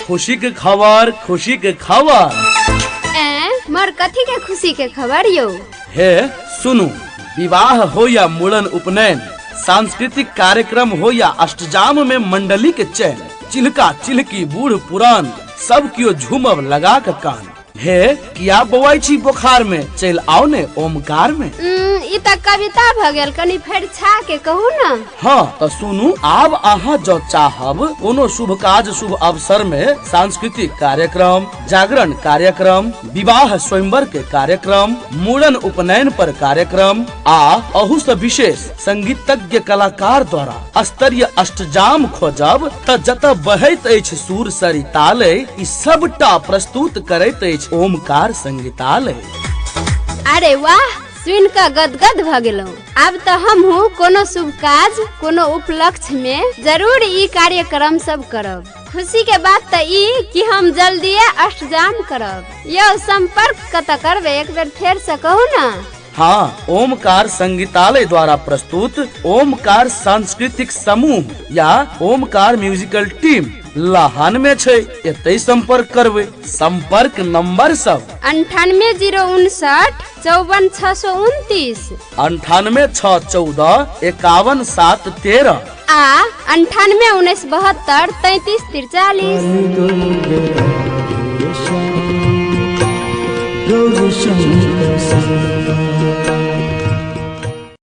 खुशी के खबर, खुशी के खबर। मर कथी के खुशी के खबर यो? हे सुनु, विवाह हो या मुड़न उपनयन, सांस्कृतिक कार्यक्रम हो या अष्टजाम में मंडली के चयन, चिल्का चिल्की बूढ़ पुरान सब कियो झूमब लगा के कान। हे किया बौआई छी बोखार में, चल आओ ने ओमकार में। ई त कविता भ गेल, कनी फेर छा के कहू न। हाँ तो सुनू, आब अहाँ जो चाहब कोनो शुभ काज शुभ अवसर में सांस्कृतिक कार्यक्रम, जागरण कार्यक्रम, विवाह स्वयंवर के कार्यक्रम, मुड़न उपनयन पर कार्यक्रम आ अहू से विशेष संगीतज्ञ कलाकार द्वारा स्तरीय अष्टजाम खोजब त जत बहैत अछि सुर सरितालय, ई सबटा प्रस्तुत करैत अछि ओमकार संगीतालय। अरे वाह, सुन का गदगद भ गेलौ। अब तो हम कोनो शुभ काज, कोनो उपलक्ष्य में जरूर ई कार्यक्रम सब करब। खुशी के बात त ई कि हम जल्दी अष्टजाम करब। यो संपर्क कत करबे, एक बेर फेर से कहू न। हाँ, ओमकार संगीतालय द्वारा प्रस्तुत ओमकार सांस्कृतिक समूह या ओमकार म्यूजिकल टीम लाहन में छै, एते संपर्क करबे। संपर्क नंबर सब 9809 54629, 98 614 51 713 आ 98 19 72 33 43।